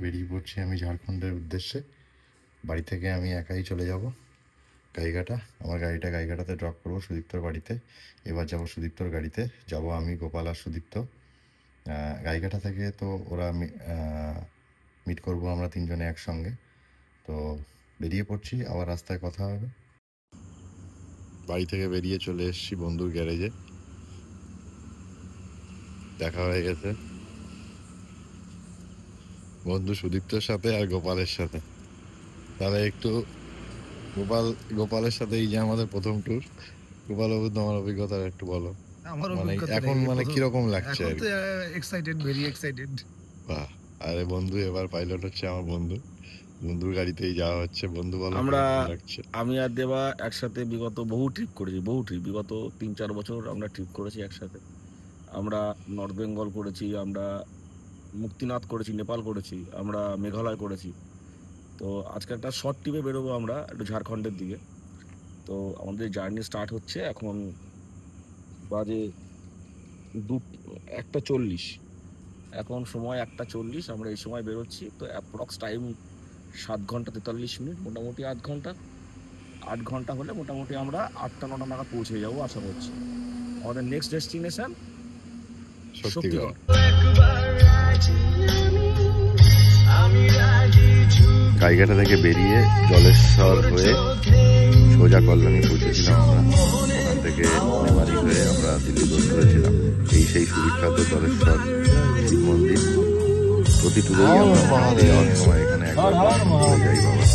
বেরিয়ে পড়ছি আমি ঝাড়খণ্ডের উদ্দেশ্যে। বাড়ি থেকে আমি একাই চলে যাব গাইঘাটা। আমার গাড়িটা গাইঘাটাতে ড্রপ করবো সুদীপ্তর বাড়িতে। এবার যাব সুদীপ্তর গাড়িতে, যাব আমি, গোপাল আর সুদীপ্ত। গাইঘাটা থেকে তো ওরা মিট করবো আমরা তিনজনে একসঙ্গে। তো বেরিয়ে পড়ছি, আবার রাস্তায় কথা হবে। বাড়ি থেকে বেরিয়ে চলে এসেছি বন্ধুর গ্যারেজে, দেখা হয়ে গেছে বন্ধু সুদীপ্তর সাথে আর গোপালের সাথে। তাহলে একটু গোপালের সাথে এই যে আমাদের প্রথম ট্যুর। গোপাল বাবু, তোমার অভিজ্ঞতা একটু বলো। আমার মানে অভিজ্ঞতা এখন মানে কিরকম লাগছে? এখন তো এক্সাইটেড, ভেরি এক্সাইটেড। বাহ! আরে বন্ধু এবার পাইলট হচ্ছে আমার বন্ধু, বন্ধুর গাড়িতেই যাওয়া হচ্ছে। বন্ধু বলো আমরা লাগছে? আমি আর দেবা একসাথে বিগত বহু ট্রিপ করেছি, বিগত 3-4 বছর আমরা ট্রিপ করেছি একসাথে। আমরা নর্থ বেঙ্গল করেছি, আমরা মুক্তিনাথ করেছি, নেপাল করেছি, আমরা মেঘালয় করেছি। তো আজকে একটা শর্ট ট্রিপে বেরোবো আমরা একটু ঝাড়খণ্ডের দিকে। তো আমাদের জার্নি স্টার্ট হচ্ছে, এখন বাজে 1:40। এখন সময় 1:40, আমরা এই সময় বেরোচ্ছি। তো অ্যাপ্রক্স টাইম 7 ঘন্টা 43 মিনিট, মোটামুটি 8 ঘন্টা। 8 ঘন্টা হলে মোটামুটি আমরা 8টা-9টা নাগাদ পৌঁছে যাবো আশা করছি। আমাদের নেক্সট ডেস্টিনেশন শক্তিগড়। গাইঘাটা থেকে বেরিয়ে জলেশ্বর হয়ে সোজা কল্যাণী পৌঁছেছিলাম আমরা। ওখান থেকে মেমারি হয়ে আমরা দিল্লি রোড করেছিলাম। এই সেই সুবিখ্যাত জলেশ্বর শিব মন্দির। প্রতি টুরেই আমরা যাওয়ার সময় এখানে একবার যাই বাবা।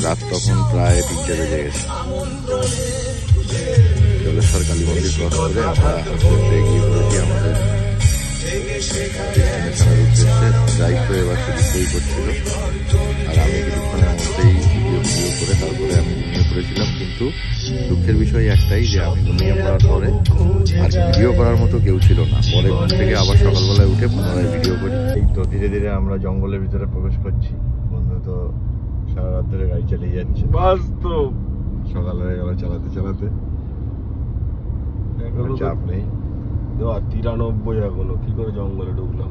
রাত তখন প্রায় 3টে বেজে গেছে। জলেশ্বর কালী মন্দির ক্রস করে আমরা আস্তে আস্তে এগিয়ে পড়েছি আমাদের ডেস্টিনেশনের উদ্দেশ্যে। ড্রাইভ তো এবার সুদীপ্তই করছিল, আর আমি কিছুক্ষণের মধ্যেই ভিডিও করে তারপরে আমি ঘুমিয়ে পড়েছিলাম। কিন্তু দুঃখের বিষয় একটাই যে আমি ঘুমিয়ে পড়ার পরে আর ভিডিও করার মতো কেউ ছিল না। পরে ঘুম থেকে আবার সকালবেলায় উঠে পুনরায় ভিডিও করি। এই তো ধীরে ধীরে আমরা জঙ্গলের ভিতরে প্রবেশ করছি। বন্ধু তো সারা রাত ধরে গাড়ি চালিয়ে যাচ্ছে, বাস্তব সকাল হয়ে গেল চালাতে চালাতে। চাপ নেই। 93 এখনো কি করে জঙ্গলে ঢুকলাম।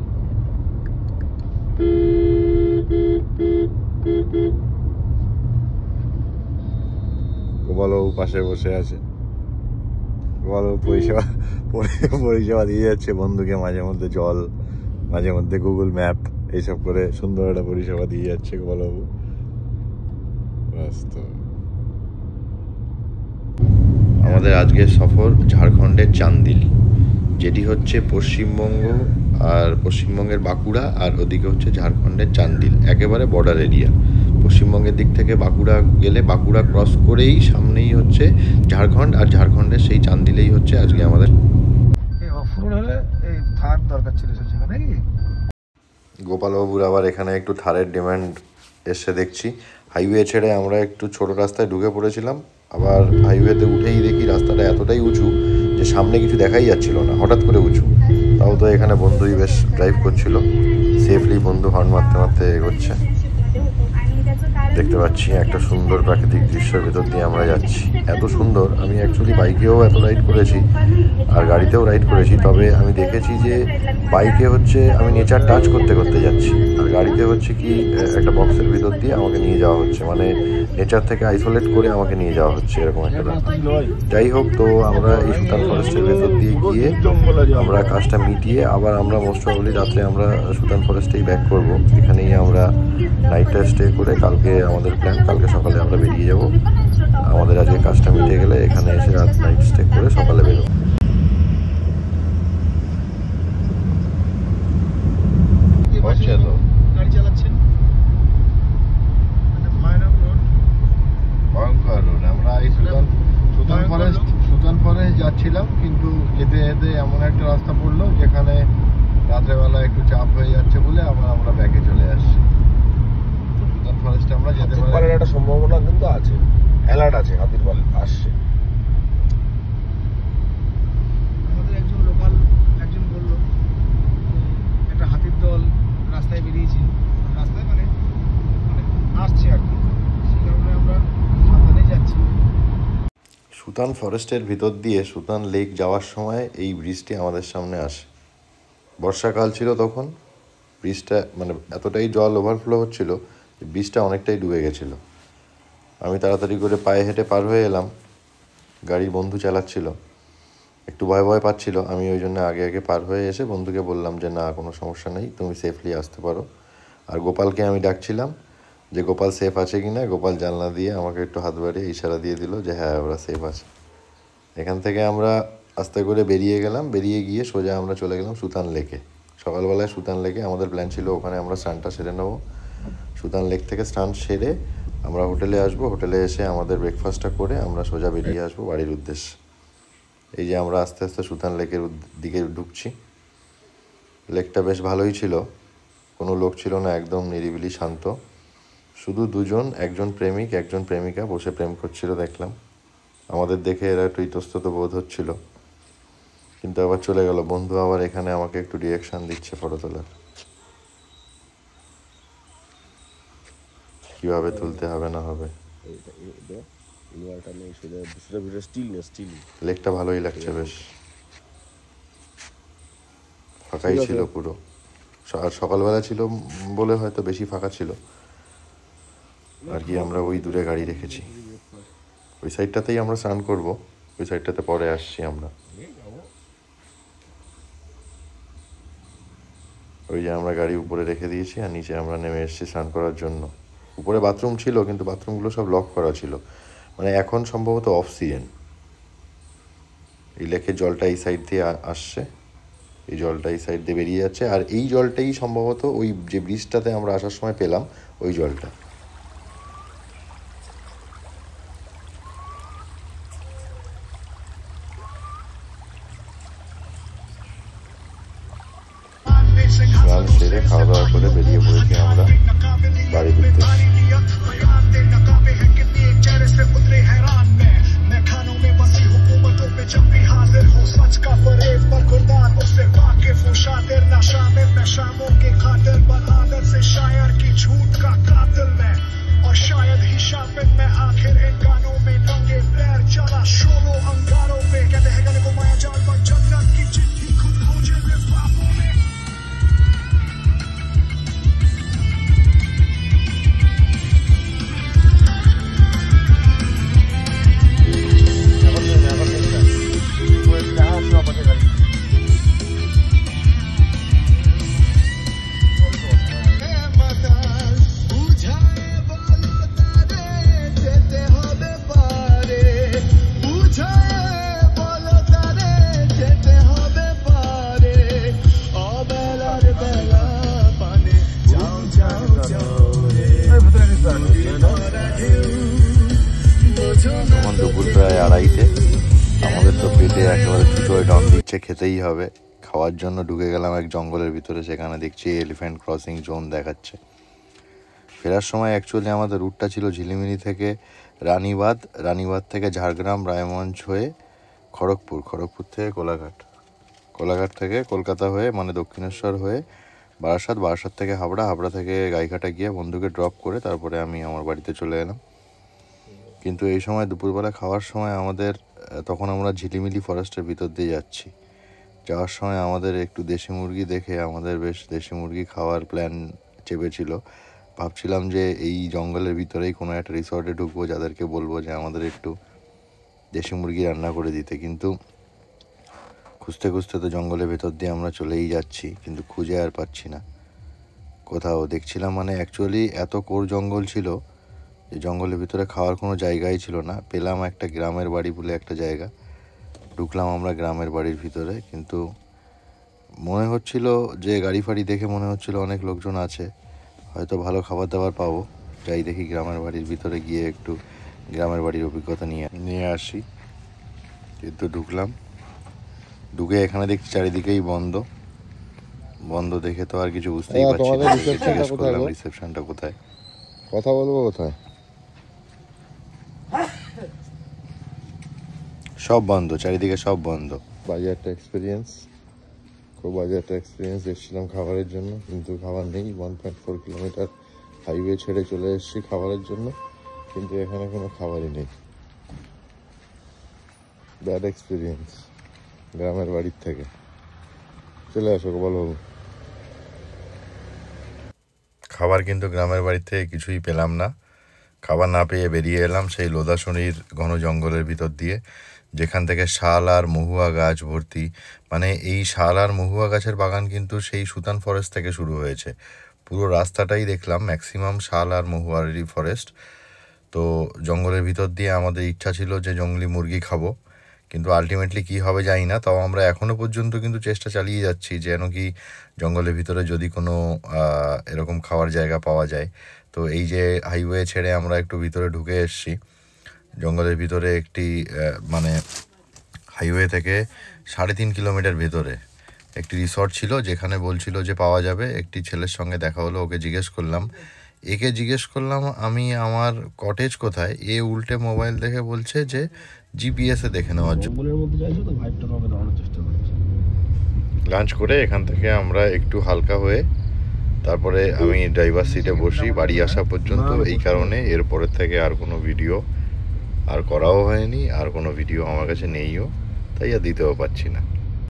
গোপালবাবু পাশে বসে আছে। গোপালবাবু পরিষেবা দিয়ে যাচ্ছে বন্ধুকে, মাঝে মধ্যে জল, মাঝে মধ্যে গুগল ম্যাপ, এইসব করে সুন্দর একটা পরিষেবা দিয়ে যাচ্ছে গোপালবাবু। আমাদের আজকের সফর ঝাড়খণ্ডের চান্দিল, যেটি হচ্ছে পশ্চিমবঙ্গ আর পশ্চিমবঙ্গের বাঁকুড়া, আর ওদিকে হচ্ছে ঝাড়খণ্ডের চান্দিল, একেবারে বর্ডার এরিয়া। পশ্চিমবঙ্গের দিক থেকে বাঁকুড়া গেলে বাঁকুড়া ক্রস করেই সামনেই হচ্ছে ঝাড়খণ্ড, আর ঝাড়খণ্ডের সেই চান্দিলেই হচ্ছে আজকে আমাদের। গোপালবাবুর আবার এখানে একটু থারের ডিমান্ড এসে দেখছি। হাইওয়ে ছেড়ে আমরা একটু ছোট রাস্তায় ঢুকে পড়েছিলাম, আবার হাইওয়েতে উঠেই দেখি রাস্তাটা এতটাই উঁচু যে সামনে কিছু দেখাই যাচ্ছিল না, হঠাৎ করে উঁচু। তাও তো এখানে বন্ধুই বেশ ড্রাইভ করছিল সেফলি, বন্ধু হর্ন মারতে মারতে এগোচ্ছে। দেখতে পাচ্ছি একটা সুন্দর প্রাকৃতিক দৃশ্যের ভেতর দিয়ে আমরা যাচ্ছি। এত সুন্দর, আমি অ্যাকচুয়ালি বাইকেও এত রাইড করেছি আর গাড়িতেও রাইড করেছি, তবে আমি দেখেছি যে বাইকে হচ্ছে আমি নেচার টাচ করতে করতে যাচ্ছি, আর গাড়িতে হচ্ছে কি একটা বক্সের ভিতর দিয়ে আমাকে নিয়ে যাওয়া হচ্ছে, মানে নেচার থেকে আইসোলেট করে আমাকে নিয়ে যাওয়া হচ্ছে, এরকম একটা ব্যাপার। যাই হোক, তো আমরা এই সুতান ফরেস্টের ভেতর দিয়ে গিয়ে আমরা কাজটা মিটিয়ে আবার আমরা মোস্ট প্রবাবলি রাত্রে আমরা সুতান ফরেস্টেই ব্যাক করব। এখানেই আমরা নাইটটা স্টে করে কালকে আমাদের প্ল্যান, কালকে সকালে আমরা বেরিয়ে যাব। আমাদের আজকে কাজটা মিটে গেলে এখানে এসে রাত নাইট স্টে করে সকালে বেরোবো। ভয়ঙ্কর রোড। আমরা এই সুতান ফরেস্ট যাচ্ছিলাম, কিন্তু যেতে যেতে এমন একটা রাস্তা পড়লো যেখানে রাত্রেবেলা একটু চাপ হয়ে যাচ্ছে বলে আমরা ব্যাকে চলে আসছি। সুতান ফরেস্টে আমরা যেতে পারি একটা সম্ভাবনা কিন্তু আছে, অ্যালার্ট আছে, হাতির পাল আসছে। আমাদের একজন লোকাল বললো একটা হাতির দল রাস্তায় বেরিয়েছে, রাস্তায় মানে আসছে আর কি, সেই কারণে আমরা সাবধানে যাচ্ছি। সুতান ফরেস্টের ভিতর দিয়ে সুতান লেক যাওয়ার সময় এই ব্রিজটি আমাদের সামনে আসে। বর্ষাকাল ছিল তখন, ব্রিজটা মানে এতটাই জল ওভারফ্লো হচ্ছিল যে ব্রিজটা অনেকটাই ডুবে গেছিলো। আমি তাড়াতাড়ি করে পায়ে হেঁটে পার হয়ে এলাম, গাড়ির বন্ধু চালাচ্ছিল, একটু ভয় ভয় পাচ্ছিল। আমি ওই জন্য আগে আগে পার হয়ে এসে বন্ধুকে বললাম যে না কোনো সমস্যা নেই, তুমি সেফলি আসতে পারো। আর গোপালকে আমি ডাকছিলাম যে গোপাল সেফ আছে কি না। গোপাল জানলা দিয়ে আমাকে একটু হাত বাড়িয়ে ইশারা দিয়ে দিল যে হ্যাঁ ওরা সেফ আছে। এখান থেকে আমরা আস্তে করে বেরিয়ে গেলাম, বেরিয়ে গিয়ে সোজা আমরা চলে গেলাম সুতান লেকে। সকালবেলায় সুতান লেকে আমাদের প্ল্যান ছিল, ওখানে আমরা স্নানটা সেরে নেবো। সুতান লেক থেকে স্নান সেরে আমরা হোটেলে আসবো, হোটেলে এসে আমাদের ব্রেকফাস্টটা করে আমরা সোজা বেরিয়ে আসবো বাড়ির উদ্দেশ্যে। এই যে আমরা আস্তে আস্তে সুতান লেকের দিকে ঢুকছি। লেকটা বেশ ভালোই ছিল, কোনো লোক ছিল না, একদম নিরিবিলি শান্ত। শুধু দুজন, একজন প্রেমিক একজন প্রেমিকা বসে প্রেম করছিল দেখলাম। আমাদের দেখে এরা একটু ইতস্তত বোধ হচ্ছিল, কিন্তু আবার চলে গেল। বন্ধু আবার এখানে আমাকে একটু ডিরেকশন দিচ্ছে ফটো তোলার, কীভাবে তুলতে হবে না হবে। লেকটা ভালোই লাগছে, বেশ ফাঁকাই ছিল পুরো। আর সকালবেলা ছিল বলে হয়তো বেশি ফাঁকা ছিল আর কি। আমরা ওই দূরে গাড়ি রেখেছি, ওই সাইডটাতেই আমরা স্নান করব, ওই সাইডটাতে পরে আসছি আমরা। ওই যে আমরা গাড়ি উপরে রেখে দিয়েছি আর নিচে আমরা নেমে এসেছি স্নান করার জন্য। উপরে বাথরুম ছিল কিন্তু বাথরুমগুলো সব লক করা ছিল, মানে এখন সম্ভবত অফ সিজন। এই লেকের জলটা এই সাইড দিয়ে আসছে, এই জলটা এই সাইড দিয়ে বেরিয়ে যাচ্ছে, আর এই জলটাই সম্ভবত ওই যে ব্রিজটাতে আমরা আসার সময় পেলাম ওই জলটা। স্নান সেরে খাওয়া দাওয়া করে বেরিয়ে পড়েছি আমরা বাড়ির উদ্দেশ্যে। তখন দুপুর প্রায় 2:30। আমাদের তো পেটে একেবারে ছুটোয় ডন দিচ্ছে, খেতেই হবে। খাওয়ার জন্য ঢুকে গেলাম এক জঙ্গলের ভিতরে, সেখানে দেখছি এলিফ্যান্ট ক্রসিং জোন দেখাচ্ছে। ফেরার সময় অ্যাকচুয়ালি আমাদের রুটটা ছিল ঝিলিমিলি থেকে রানীবাঁধ, রানীবাঁধ থেকে ঝাড়গ্রাম, রায়গঞ্জ হয়ে খড়গপুর, খড়গপুর থেকে কোলাঘাট, কোলাঘাট থেকে কলকাতা হয়ে মানে দক্ষিণেশ্বর হয়ে বারাসাত, বারাসাত থেকে হাবড়া, হাবড়া থেকে গাইঘাটা গিয়ে বন্ধুকে ড্রপ করে তারপরে আমি আমার বাড়িতে চলে এলাম। কিন্তু এই সময় দুপুরবেলা খাওয়ার সময় আমাদের, তখন আমরা ঝিলিমিলি ফরেস্টের ভিতর দিয়ে যাচ্ছি, যাওয়ার সময় আমাদের একটু দেশি মুরগি দেখে আমাদের বেশ দেশি মুরগি খাওয়ার প্ল্যান চেপেছিল। ভাবছিলাম যে এই জঙ্গলের ভিতরেই কোনো একটা রিসর্টে ঢুকবো, যাদেরকে বলবো যে আমাদের একটু দেশি মুরগি রান্না করে দিতে। কিন্তু খুঁজতে খুঁজতে তো জঙ্গলের ভেতর দিয়ে আমরা চলেই যাচ্ছি, কিন্তু খুঁজে আর পাচ্ছি না কোথাও। দেখছিলাম মানে অ্যাকচুয়ালি এত কোর জঙ্গল ছিল যে জঙ্গলের ভিতরে খাওয়ার কোনো জায়গাই ছিল না। পেলাম একটা গ্রামের বাড়ি বলে একটা জায়গা, ঢুকলাম আমরা গ্রামের বাড়ির ভিতরে। কিন্তু মনে হচ্ছিল যে গাড়ি ফাড়ি দেখে মনে হচ্ছিল অনেক লোকজন আছে, হয়তো ভালো খাবার দাবার পাবো। যাই দেখি গ্রামের বাড়ির ভিতরে গিয়ে একটু গ্রামের বাড়ির অভিজ্ঞতা নিয়ে আসি। কিন্তু ঢুকলাম, ঢুকে এখানে দেখছি চারিদিকেই বন্ধ। বন্ধ দেখে তো আর কিছু বুঝতেই পারছি না। জিজ্ঞেস করলাম রিসেপশনটা কোথায়, কথা বলবো কোথায়, সব বন্ধ, চারিদিকে সব বন্ধ। বাজে একটা এক্সপিরিয়েন্স, খুব বাজে একটা এক্সপিরিয়েন্স। এসেছিলাম খাবারের জন্য, কিন্তু খাবার নেই। 1.4 কিলোমিটার হাইওয়ে ছেড়ে চলে এসেছি খাবারের জন্য, কিন্তু এখানে কোনো খাবারই নেই। ব্যাড এক্সপিরিয়েন্স গ্রামের বাড়ির থেকে। চলে আসো গোপালবাবু। খাবার কিন্তু গ্রামের বাড়ি থেকে কিছুই পেলাম না। খাবার না পেয়ে বেরিয়ে এলাম সেই লোদাশনির ঘন জঙ্গলের ভিতর দিয়ে, যেখান থেকে শাল আর মহুয়া গাছ ভর্তি। মানে এই শাল আর মহুয়া গাছের বাগান কিন্তু সেই সুতান ফরেস্ট থেকে শুরু হয়েছে। পুরো রাস্তাটাই দেখলাম ম্যাক্সিমাম শাল আর মহুয়ারই ফরেস্ট। তো জঙ্গলের ভিতর দিয়ে আমাদের ইচ্ছা ছিল যে জঙ্গলি মুরগি খাবো, কিন্তু আলটিমেটলি কী হবে জানি না। তাও আমরা এখনও পর্যন্ত কিন্তু চেষ্টা চালিয়ে যাচ্ছি যেন কি জঙ্গলের ভিতরে যদি কোনো এরকম খাওয়ার জায়গা পাওয়া যায়। তো এই যে হাইওয়ে ছেড়ে আমরা একটু ভিতরে ঢুকে এসেছি জঙ্গলের ভিতরে, একটি মানে হাইওয়ে থেকে 3.5 কিলোমিটার ভেতরে একটি রিসর্ট ছিল যেখানে বলছিল যে পাওয়া যাবে। একটি ছেলের সঙ্গে দেখা হলো, একে জিজ্ঞেস করলাম আমি আমার কটেজ কোথায়, এ উল্টে মোবাইল দেখে বলছে যে জিপিএসে দেখে নেওয়ার জন্য। জঙ্গলের মধ্যে চাইছো তো ভাইবটা আমাকে দেওয়ানোর চেষ্টা করছি। লাঞ্চ করে এখান থেকে আমরা একটু হালকা হয়ে তারপরে আমি ড্রাইভার সিটে বসি বাড়ি আসা পর্যন্ত। এই কারণে এরপরের থেকে আর কোনো ভিডিও আর করাও হয়নি, আর কোনো ভিডিও আমার কাছে নেইও, তাই আর দিতেও পারছি না।